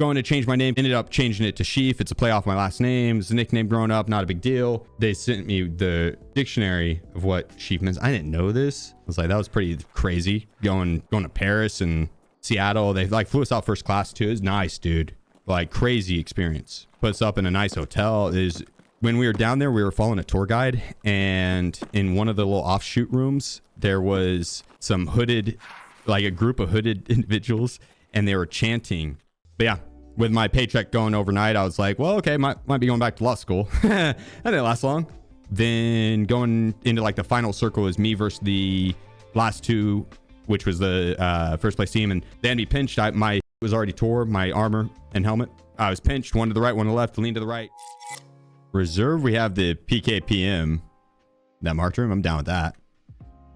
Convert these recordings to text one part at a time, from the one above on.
going to change my name. Ended up changing it to Sheef. It's a play off my last name. It's a nickname growing up. Not a big deal. They sent me the dictionary of what Sheef means. I didn't know this. I was like, that was pretty crazy. Going to Paris and Seattle. They like flew us out first class too. It was nice, dude. Like crazy experience. Put us up in a nice hotel. Is when we were down there, we were following a tour guide, and in one of the little offshoot rooms, there was some hooded, like a group of hooded individuals, and they were chanting. But yeah, with my paycheck going overnight, I was like, well, okay, might be going back to law school. That didn't last long. Then going into like the final circle is me versus the last two, which was the first place team, and they had me pinched. My was already tore, my armor and helmet. I was pinched, one to the right, one to the left, lean to the right. Reserve, we have the PKPM. That marked room, I'm down with that.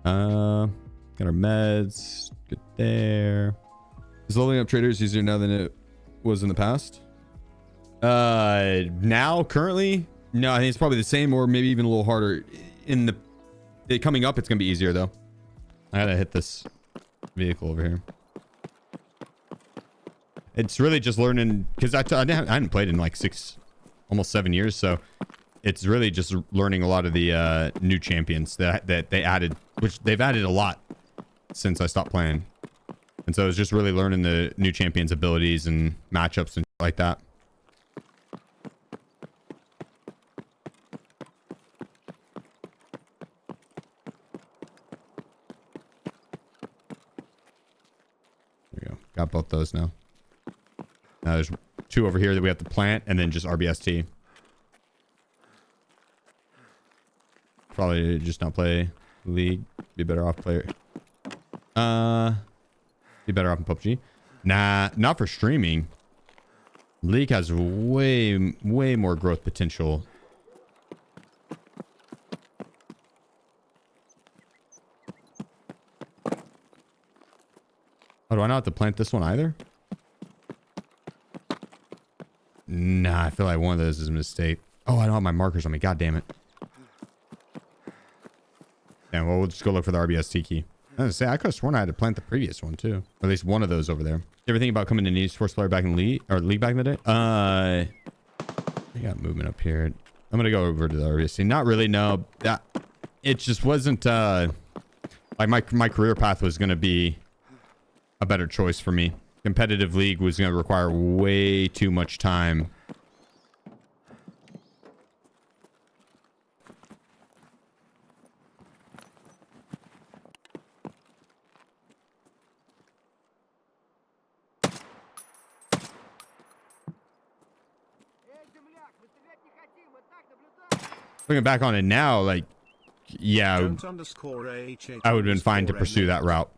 Got our meds, good there. Is leveling up traders easier now than it was in the past? Now, currently, no, I think it's probably the same or maybe even a little harder. In the coming up, it's gonna be easier though. I gotta hit this vehicle over here. It's really just learning, because I hadn't played in like almost 7 years, so it's really just learning a lot of the new champions that they added, which they've added a lot since I stopped playing. And so it's just really learning the new champions' abilities and matchups and like that. There we go. Got both those now. Now there's 2 over here that we have to plant, and then just RBST. Probably just not play League. Be better off player. Be better off in PUBG. Nah, not for streaming. League has way more growth potential. Oh, do I not have to plant this one either? Nah, I feel like one of those is a mistake. Oh, I don't have my markers on me. God damn it. Yeah, well, we'll just go look for the RBST key. I was gonna say, I could have sworn I had to plant the previous one too. Or at least one of those over there. You ever think about coming to an esports player back in League back in the day? I got movement up here. I'm gonna go over to the RBST. Not really, no. It just wasn't like my career path was gonna be a better choice for me. Competitive League was gonna require way too much time. Looking back on it now, like, yeah, I would have been fine to pursue that route.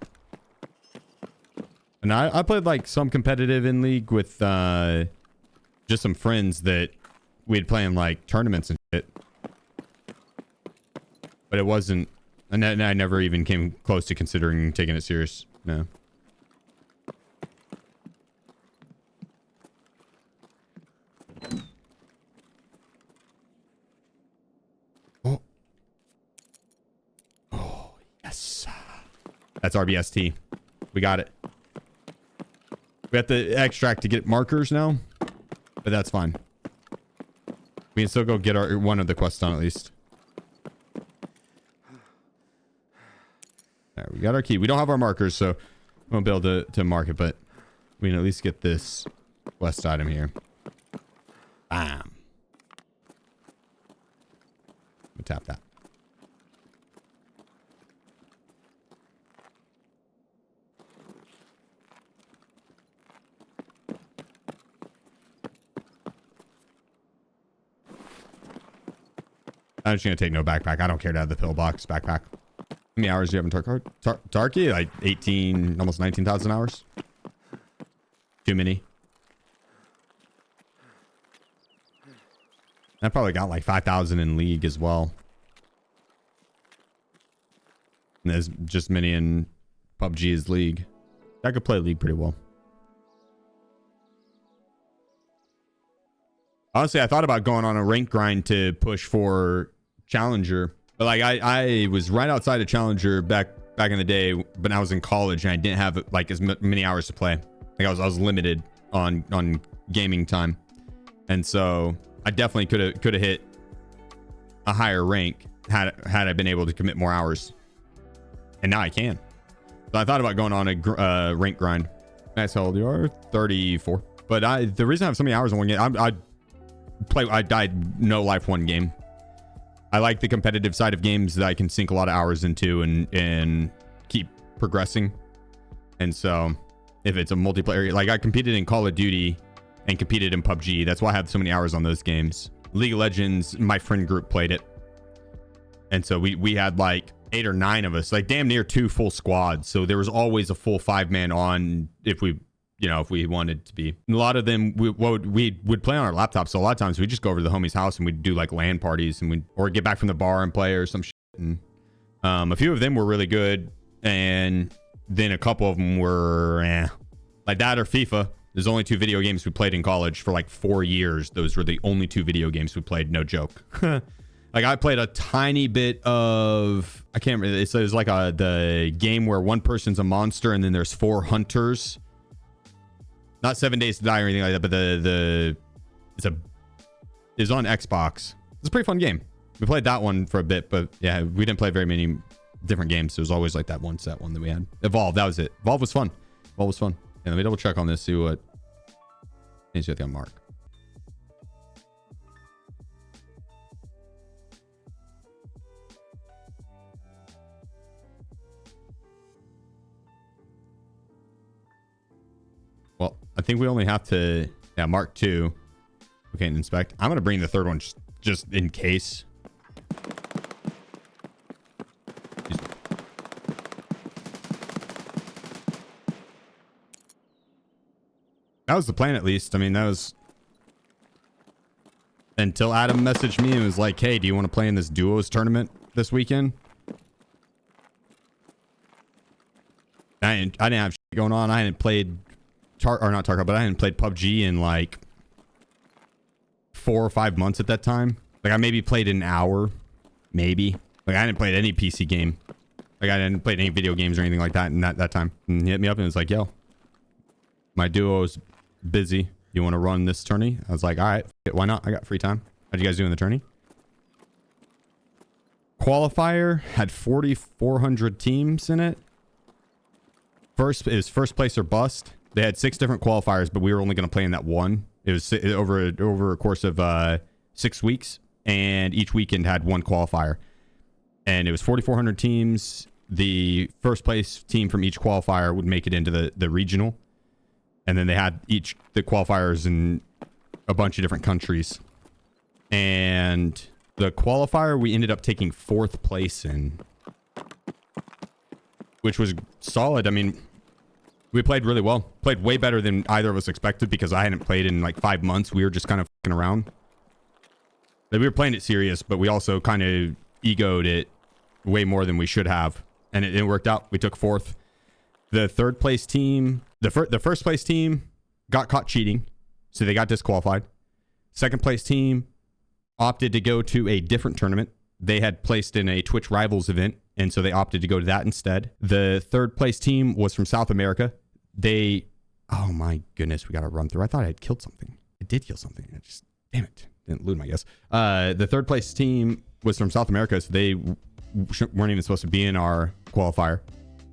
And I played like some competitive in League with just some friends that we'd play in like tournaments and shit. But it wasn't, and I never even came close to considering taking it serious. No. Yes. That's RBST. We got it. We have to extract to get markers now, but that's fine. We can still go get one of the quests done at least. There, we got our key. We don't have our markers, so we won't be able to mark it, but we can at least get this quest item here. Bam. Let me tap that. I'm just going to take no backpack. I don't care to have the pillbox backpack. How many hours do you have in Tarkov? Like 18, almost 19,000 hours. Too many. I probably got like 5,000 in League as well. And there's just many in PUBG as League. I could play League pretty well. Honestly, I thought about going on a rank grind to push for Challenger, but like I was right outside of Challenger back in the day, but I was in college and I didn't have like as many hours to play. Like I was limited on gaming time. And so I definitely could have hit a higher rank had I been able to commit more hours. And now I can. So I thought about going on a rank grind. That's how old you are? 34. But the reason I have so many hours in one game, I died no life one game. I like the competitive side of games that I can sink a lot of hours into and keep progressing. And so if it's a multiplayer, like I competed in Call of Duty and competed in PUBG. That's why I have so many hours on those games. League of Legends, my friend group played it. And so we had like 8 or 9 of us, like damn near 2 full squads. So there was always a full 5-man on if we wanted to be. And a lot of them, we would play on our laptops. So a lot of times we just go over to the homie's house and we'd do like LAN parties or get back from the bar and play or some shit. And a few of them were really good. And then a couple of them were like that or FIFA. There's only 2 video games we played in college for like 4 years. Those were the only 2 video games we played. No joke. Like I played a tiny bit of, I can't remember. It was like the game where one person's a monster and then there's 4 hunters. Not 7 Days to Die or anything like that, but it's on Xbox. It's a pretty fun game. We played that one for a bit, but yeah, we didn't play very many different games. It was always like that one set one that we had. Evolve, that was it. Evolve was fun. Evolve was fun. And let me double check on this, see what. Let me see what they mark. Well, I think we only have to, mark 2. We can't inspect. I'm going to bring the 3rd one just in case. That was the plan, at least. I mean, that was until Adam messaged me and was like, hey, do you want to play in this duos tournament this weekend? I didn't have shit going on. I hadn't played not Tarkov, but I hadn't played PUBG in like 4 or 5 months at that time. Like I maybe played an hour, maybe. Like I hadn't played any PC game. Like I hadn't played any video games or anything like that in that time. And he hit me up and was like, yo, my duo's busy. You want to run this tourney? I was like, all right, why not? I got free time. How'd you guys do in the tourney? Qualifier had 4,400 teams in it. It was first place or bust. They had 6 different qualifiers, but we were only going to play in that one. It was over a course of 6 weeks, and each weekend had one qualifier. And it was 4,400 teams. The first place team from each qualifier would make it into the regional. And then they had the qualifiers in a bunch of different countries. And the qualifier we ended up taking 4th place in, which was solid. I mean, we played really well. Played way better than either of us expected because I hadn't played in like 5 months. We were just kind of fucking around. Like, we were playing it serious, but we also kind of egoed it way more than we should have. And it worked out. We took 4th. The 3rd place team, the first place team got caught cheating, so they got disqualified. 2nd place team opted to go to a different tournament. They had placed in a Twitch Rivals event, and so they opted to go to that instead. The 3rd place team was from South America. Oh my goodness, we got to run through. I thought I had killed something. I did kill something. Damn it. Didn't loot, I guess. The 3rd place team was from South America, so they weren't even supposed to be in our qualifier.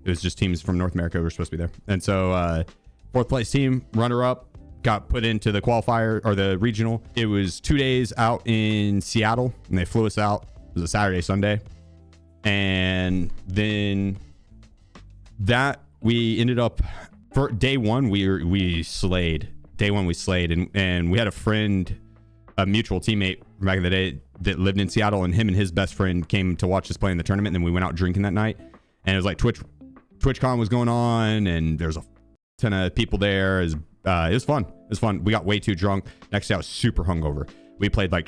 It was just teams from North America who were supposed to be there. And so 4th place team, runner-up, got put into the qualifier or the regional. It was 2 days out in Seattle, and they flew us out. It was a Saturday, Sunday. And then that we ended up, for day one, we slayed. Day one, we slayed. And we had a friend, a mutual teammate from back in the day that lived in Seattle, and him and his best friend came to watch us play in the tournament. And then we went out drinking that night. And it was like TwitchCon was going on, and there's a ton of people there. It was fun. It was fun. We got way too drunk. Next day, I was super hungover. We played like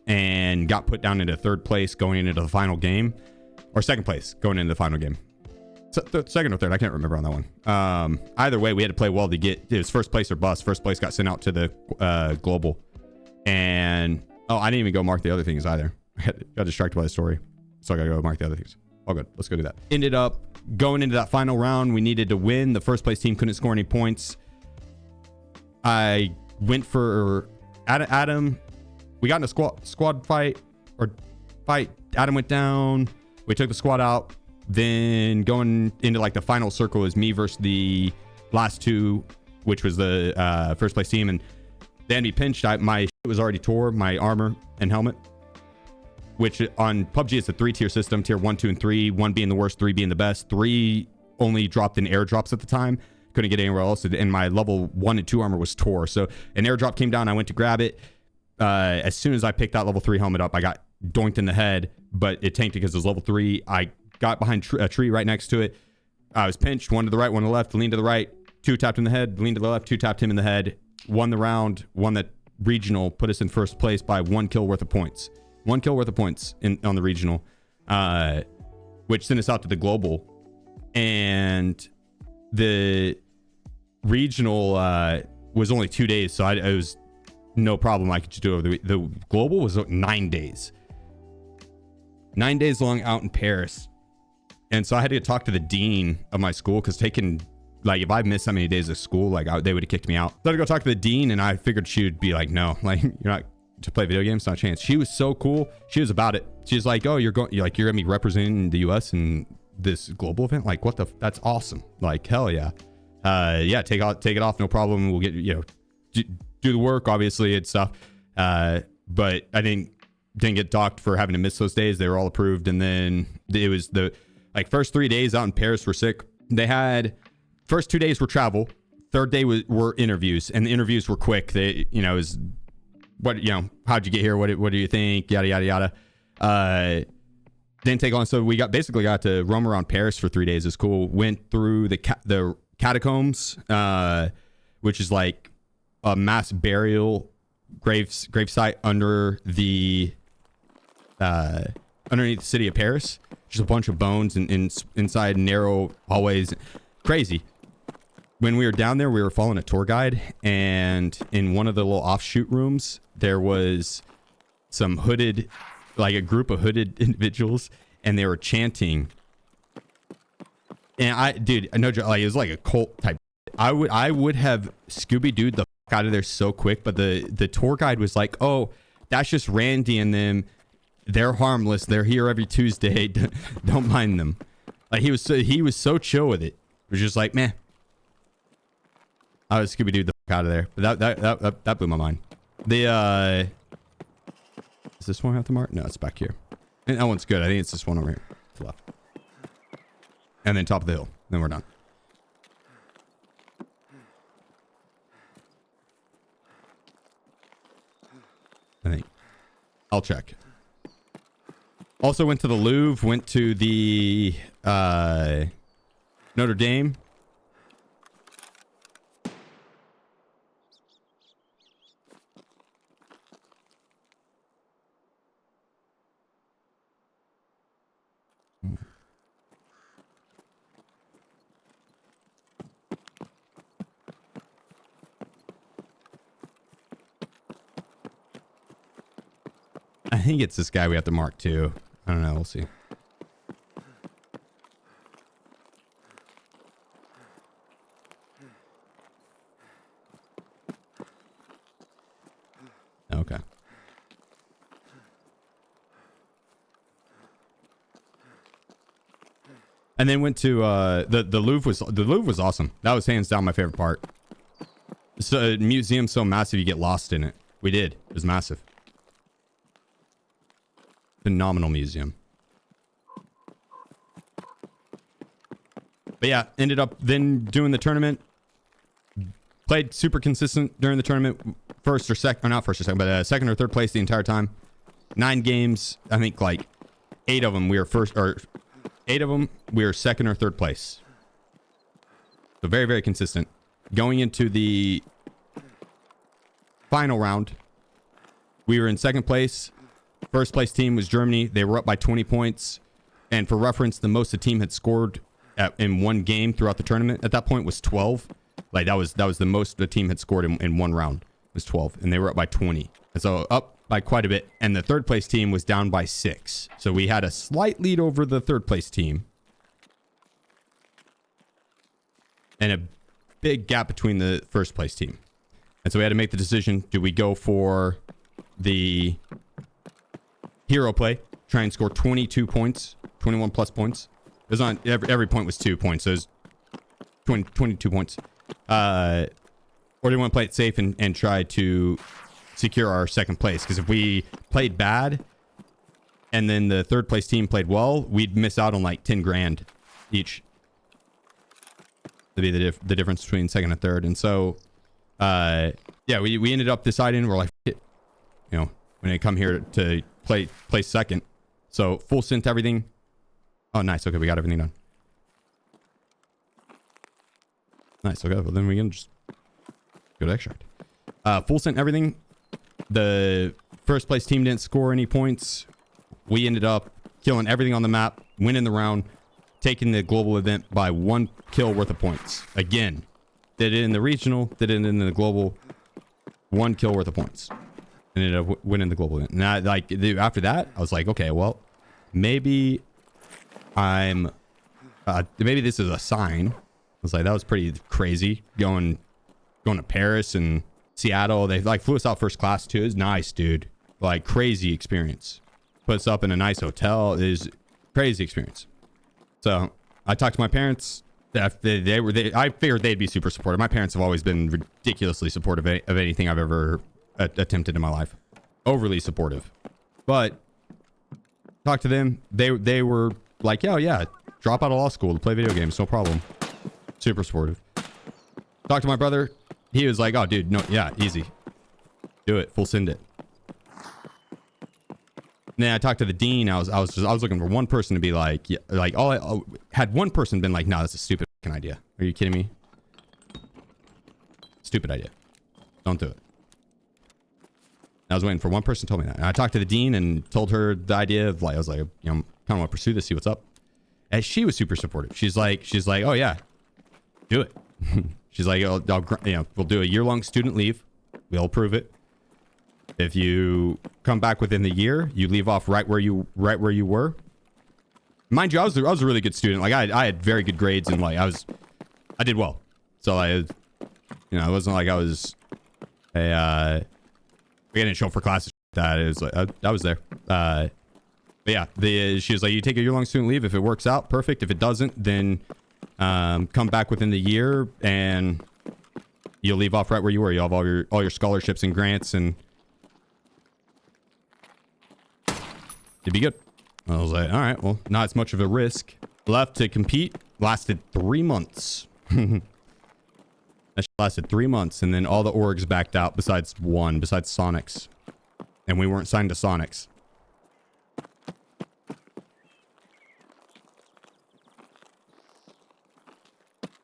and got put down into 3rd place going into the final game, or 2nd place going into the final game. So, 2nd or 3rd, I can't remember on that one. Either way, we had to play well to get. It was 1st place or bust. 1st place got sent out to the global, and I didn't even go mark the other things either. I got distracted by the story, so I gotta go mark the other things. All good. Let's go do that. Ended up going into that final round. We needed to win. The 1st place team couldn't score any points. I went for Adam. We got in a squad fight. Adam went down. We took the squad out. Then going into like the final circle is me versus the last two, which was the first place team. And they had me pinched. My shit was already tore, my armor and helmet. Which on PUBG, it's a 3-tier system. Tier 1, 2, and 3. 1 being the worst, 3 being the best. 3 only dropped in airdrops at the time. Couldn't get anywhere else. And my level 1 and 2 armor was tore. So an airdrop came down. I went to grab it. As soon as I picked that level 3 helmet up, I got doinked in the head. But it tanked because it was level 3. I got behind a tree right next to it. I was pinched. 1 to the right, 1 to the left. Leaned to the right. 2 tapped in the head. Leaned to the left. 2 tapped him in the head. Won the round. Won that regional. Put us in first place by 1 kill worth of points. 1 kill worth of points on the regional, which sent us out to the global. And the regional was only 2 days, so it was no problem. I could just do it. The global was 9 days. 9 days long out in Paris. And so I had to talk to the dean of my school because if I missed that many days of school, they would have kicked me out. So I had to go talk to the dean, and I figured she would be like, no, you're not to play video games, not a chance. She was so cool. She was about it. She's like, oh, you're gonna be representing the US in this global event. Like, what that's awesome. Like, hell yeah. Take it off, no problem. We'll get do the work, obviously, and stuff. But I didn't get docked for having to miss those days. They were all approved. And then it was the first 3 days out in Paris were sick. They had first 2 days were travel. Third day were interviews, and the interviews were quick. They it was how'd you get here? What do you think? Yada yada yada. Didn't take long, so we got to roam around Paris for 3 days. It's cool. Went through the catacombs, which is like a mass burial gravesite underneath the city of Paris. Just a bunch of bones and inside narrow hallways. Crazy. When we were down there, we were following a tour guide, and in one of the little offshoot rooms, there was some hooded, a group of hooded individuals, and they were chanting. And no joke, it was like a cult type. I would have Scooby-Dooed the fuck out of there so quick, but the tour guide was like, oh, that's just Randy and them. They're harmless. They're here every Tuesday. Don't mind them. He was so chill with it. It was just like, man. I was Scooby-Dooed the fuck out of there. But that blew my mind. Does this one have to mark? No, it's back here. And that one's good. I think it's this one over here to the left. And then top of the hill. Then we're done. I think. I'll check. Also went to the Louvre. Went to the Notre Dame. I think it's this guy we have to mark too. I don't know. We'll see. Okay. And then went to the Louvre was awesome. That was hands down my favorite part. It's a museum so massive you get lost in it. We did. It was massive. Phenomenal museum. But yeah, ended up then doing the tournament. Played super consistent during the tournament. Second or third place the entire time. 9 games. I think 8 of them we were first, or 8 of them we were second or third place. So very, very consistent. Going into the final round, we were in second place. First place team was Germany. They were up by 20 points. And for reference, the most the team had scored in one game throughout the tournament at that point was 12. That was the most the team had scored in one round was 12. And they were up by 20. And so up by quite a bit. And the third place team was down by 6. So we had a slight lead over the third place team. And a big gap between the first place team. And so we had to make the decision. Do we go for the hero play, try and score 22 points, 21 plus points? It was on every point was 2 points. So it was 22 points. Or do we want to play it safe and try to secure our second place? Because if we played bad and then the third place team played well, we'd miss out on like 10 grand each. To be the difference between second and third. And so yeah, we ended up deciding, we're like, you know, when they come here to play second. So full synth everything. Oh, nice. Okay, we got everything done. Nice. Okay, well then we can just go to extract. Full synth everything. The first place team didn't score any points. We ended up killing everything on the map, winning the round, taking the global event by 1 kill worth of points. Again, did it in the regional, did it in the global, 1 kill worth of points. And ended up winning the global event. And I, like, after that, I was like, okay, well, maybe maybe this is a sign. I was like, that was pretty crazy going to Paris and Seattle. They like flew us out first class too. It was nice, dude. Like crazy experience. Put us up in a nice hotel. It is crazy experience. So I talked to my parents. I figured they'd be super supportive. My parents have always been ridiculously supportive of anything I've ever attempted in my life. Overly supportive. But talked to them. They were like, yeah, drop out of law school to play video games. No problem. Super supportive. Talked to my brother. He was like, oh, dude, no, yeah, easy. Do it. Full send it. And then I talked to the dean. I was looking for one person to be like, yeah, like had one person been like, no, that's a stupid fucking idea. Are you kidding me? Stupid idea. Don't do it. I was waiting for one person to tell me that. And I talked to the dean and told her the idea of like, I was like, you know, kind of want to pursue this, see what's up. And she was super supportive. She's like, oh yeah, do it. She's like, you know, we'll do a year-long student leave. We'll approve it. If you come back within the year, you leave off right where you were. Mind you, I was a really good student. Like I had very good grades and like I did well. So it wasn't like I was I didn't show up for classes. That is like I was there. But yeah, she was like, you take a year-long student leave. If it works out, perfect. If it doesn't, then come back within the year and you'll leave off right where you were. You'll have all your scholarships and grants and it'd be good. I was like, all right, well, not as much of a risk. Left to compete. Lasted 3 months. That lasted 3 months, and then all the orgs backed out besides Sonics. And we weren't signed to Sonics.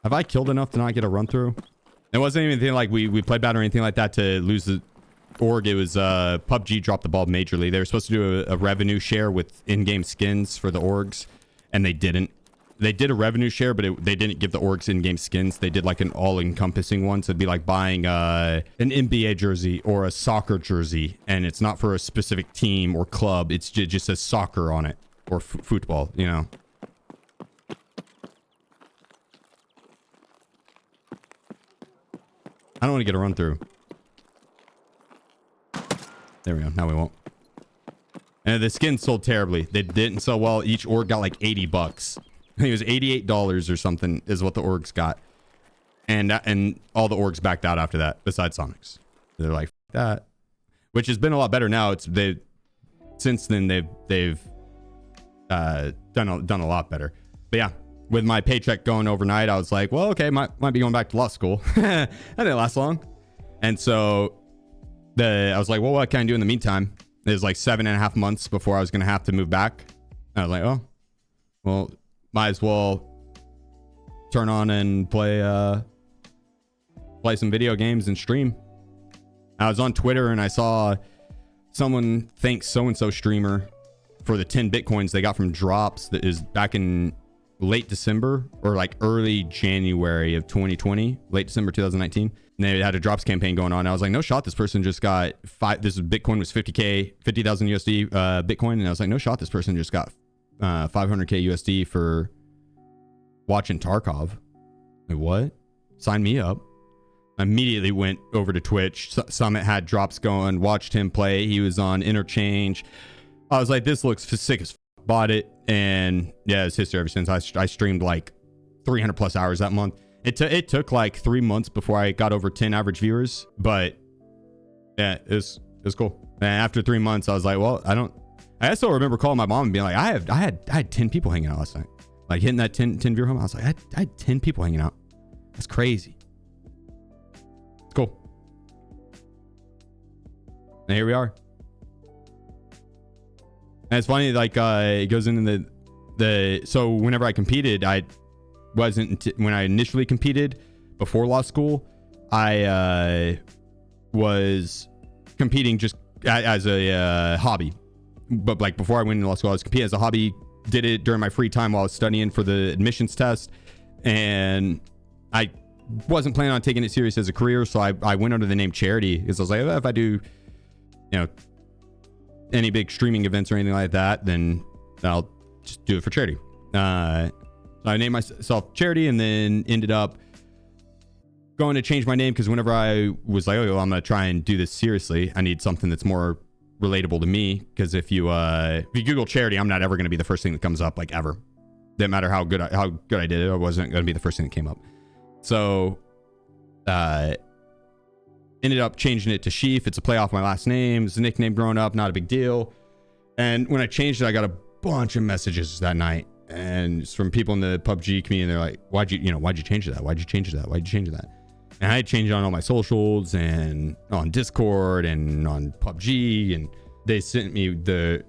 Have I killed enough to not get a run through? It wasn't even anything like we played bad or anything like that to lose the org. It was PUBG dropped the ball majorly. They were supposed to do a revenue share with in-game skins for the orgs, and they didn't. They did a revenue share, but they didn't give the orgs in-game skins. They did like an all-encompassing one. So it'd be like buying an NBA jersey or a soccer jersey, and it's not for a specific team or club. It just says soccer on it or football, you know. I don't want to get a run through. There we go. Now we won't. And the skins sold terribly. They didn't sell well. Each org got like $80. I think it was $88 or something is what the orgs got. And all the orgs backed out after that, besides Sonics. They're like, that. Which has been a lot better now. Since then they've done a lot better. But yeah, with my paycheck going overnight, I was like, well, okay, might be going back to law school. That didn't last long. And so I was like, well, what can I do in the meantime? It was like 7.5 months before I was going to have to move back. And I was like, oh, well, might as well turn on and play some video games and stream. I was on Twitter and I saw someone thank so-and-so streamer for the 10 Bitcoins they got from drops that is back in late December or like early January of 2020, late December 2019. And they had a drops campaign going on. I was like, no shot, this person just got Bitcoin was 50,000 USD Bitcoin. And I was like, no shot, this person just got 500K USD for watching Tarkov. Like, what? Sign me up. Immediately went over to Twitch. Summit had drops going. Watched him play. He was on Interchange. I was like, this looks sick as f. Bought it, and yeah, it's history ever since. I streamed like 300 plus hours that month. It took like 3 months before I got over 10 average viewers, but yeah, it was cool. And after 3 months, I was like, well, I still remember calling my mom and being like, I had 10 people hanging out last night, like hitting that 10 viewer home. I was like, I had 10 people hanging out. That's crazy. It's cool. And here we are. And it's funny, like it goes into so whenever I competed, when I initially competed before law school, I was competing just as a hobby. But like before I went into law school, I was competing as a hobby. Did it during my free time while I was studying for the admissions test, and I wasn't planning on taking it serious as a career. So I went under the name Charity, because I was like, if I do, any big streaming events or anything like that, then I'll just do it for charity. So I named myself Charity, and then ended up going to change my name, because whenever I was like, oh, I'm gonna try and do this seriously, I need something that's more relatable to me. Because if you Google Charity, I'm not ever going to be the first thing that comes up, like, ever. Didn't matter how good I did it, I wasn't going to be the first thing that came up. So ended up changing it to Sheef. It's a play off my last name. It's a nickname growing up, not a big deal. And when I changed it, I got a bunch of messages that night, and it's from people in the PUBG community, and they're like, why'd you change that? Why'd you change that? Why'd you change that? And I had changed it on all my socials and on Discord and on PUBG, and they sent me the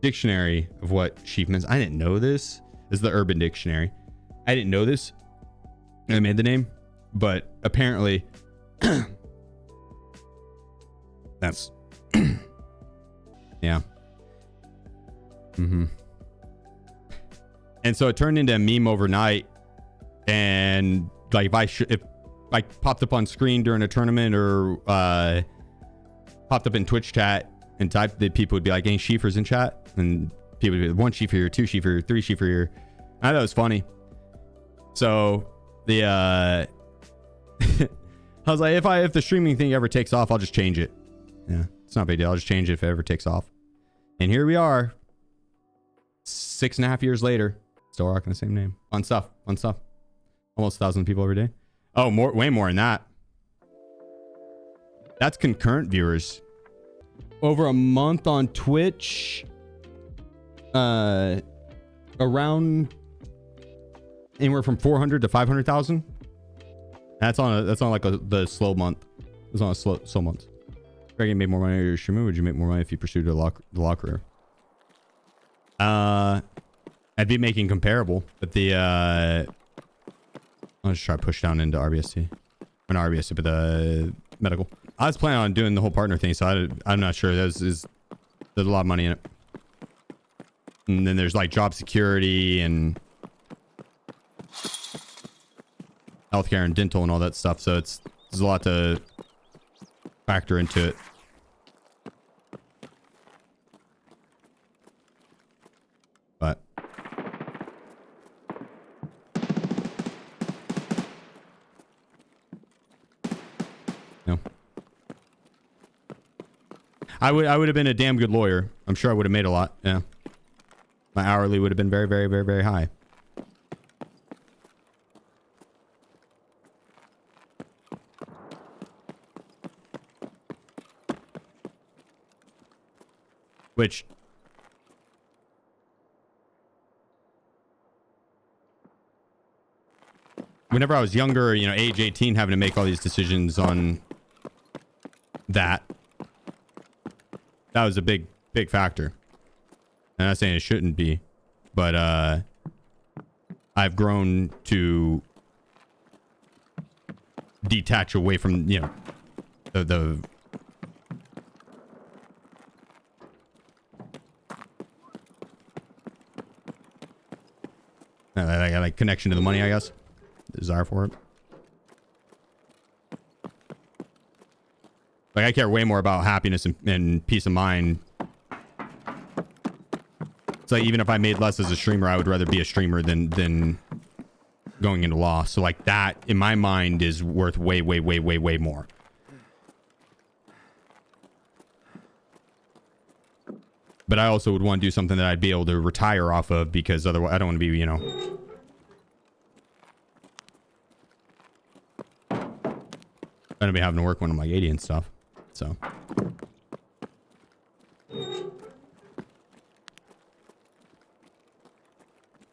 dictionary of what sheep means. I didn't know this. This is the Urban Dictionary. I didn't know this. I made the name, but apparently that's yeah. And so it turned into a meme overnight, and like if I popped up on screen during a tournament, or popped up in Twitch chat and typed, that people would be like, any Sheefers in chat? And people would be like, 1 Sheefer here, 2 Sheefer here, 3 Sheefer here. I thought it was funny. So the I was like, if the streaming thing ever takes off, I'll just change it. Yeah, it's not a big deal. I'll just change it if it ever takes off. And here we are, 6.5 years later, still rocking the same name. Fun stuff. Almost 1,000 people every day. Oh, way more than that. That's concurrent viewers. Over a month on Twitch, around anywhere from 400 to 500,000. That's on like the slow month. It was on a slow month. Greg, you made more money or streamer? Would you make more money if you pursued the law career? I'd be making comparable, but I'll just try to push down into RBST. Or not RBST, but the medical. I was planning on doing the whole partner thing, so I'm not sure. There's a lot of money in it. And then there's like job security and healthcare and dental and all that stuff. So there's a lot to factor into it. But no, I would have been a damn good lawyer. I'm sure I would have made a lot. Yeah, my hourly would have been very, very, very, very high. Which whenever I was younger, age 18, having to make all these decisions on that was a big factor. I'm not saying it shouldn't be, but I've grown to detach away from the like connection to the money, I guess. Desire for it. Like, I care way more about happiness and peace of mind. It's like, even if I made less as a streamer, I would rather be a streamer than going into law. So like that in my mind is worth way more. But I also would want to do something that I'd be able to retire off of, because otherwise I don't want to be, you know, I'm gonna be having to work when I'm like 80 and stuff. So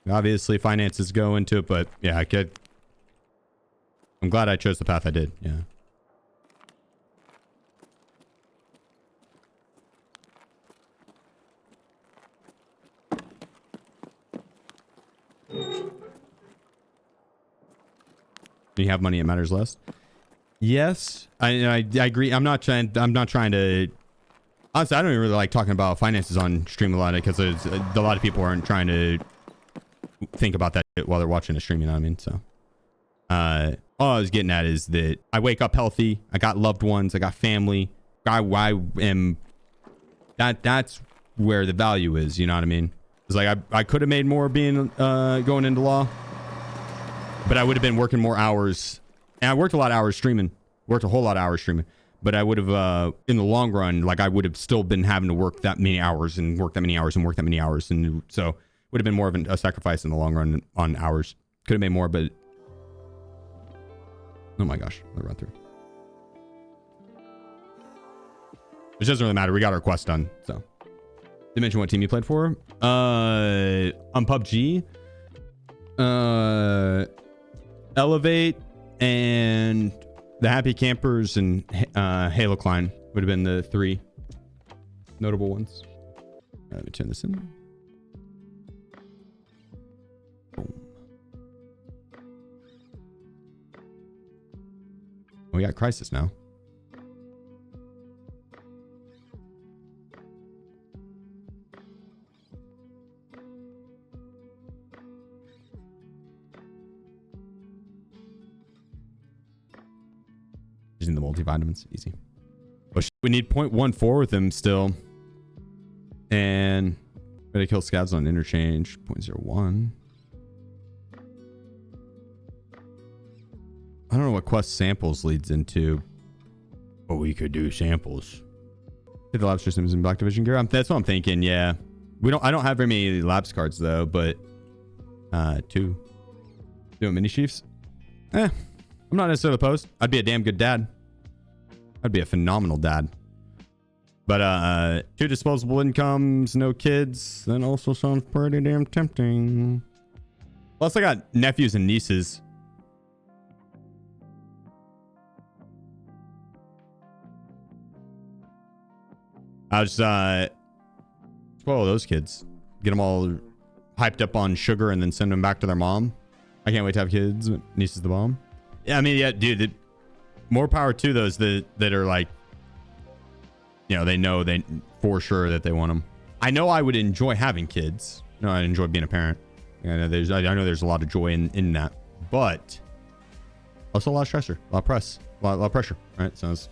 obviously finances go into it, but yeah, I'm glad I chose the path I did. Yeah. When you have money, it matters less. Yes, I agree. I'm not trying to. Honestly, I don't even really like talking about finances on stream a lot, because a lot of people aren't trying to think about that shit while they're watching a stream. You know what I mean? So, all I was getting at is that I wake up healthy. I got loved ones. I got family. I am. That's where the value is. You know what I mean? It's like I could have made more being going into law, but I would have been working more hours. And I worked a lot of hours streaming. Worked a whole lot of hours streaming. But I would have, in the long run, like I would have still been having to work that many hours and work that many hours and work that many hours. And so would have been more of a sacrifice in the long run on hours. Could have made more, but... Oh my gosh. Let me run through. Which doesn't really matter. We got our quest done, so. Did you mention what team you played for? On PUBG? Elevate and the Happy Campers and Halo Klein would have been the 3 notable ones. Let me turn this in. Boom. We got Crisis now. Using the multivitamins, easy. But we need 0.14 with him still, and gotta kill scavs on interchange. 0.01. I don't know what quest samples leads into, but we could do samples. Hit the labs systems in Black Division gear. That's what I'm thinking. Yeah, I don't have very many labs cards though, but 2 doing mini sheafs. I'm not necessarily opposed. I'd be a damn good dad. I'd be a phenomenal dad. But 2 disposable incomes, no kids, that also sounds pretty damn tempting. Plus I got nephews and nieces. I'll just spoil those kids. Get them all hyped up on sugar and then send them back to their mom. I can't wait to have kids. Niece is the bomb. Yeah, I mean, yeah, dude, more power to those that are like, you know, they for sure that they want them. I know I would enjoy having kids. You know, I enjoy being a parent. I know there's a lot of joy in that, but also a lot of stressor, a lot of press, a lot of pressure, right? So it's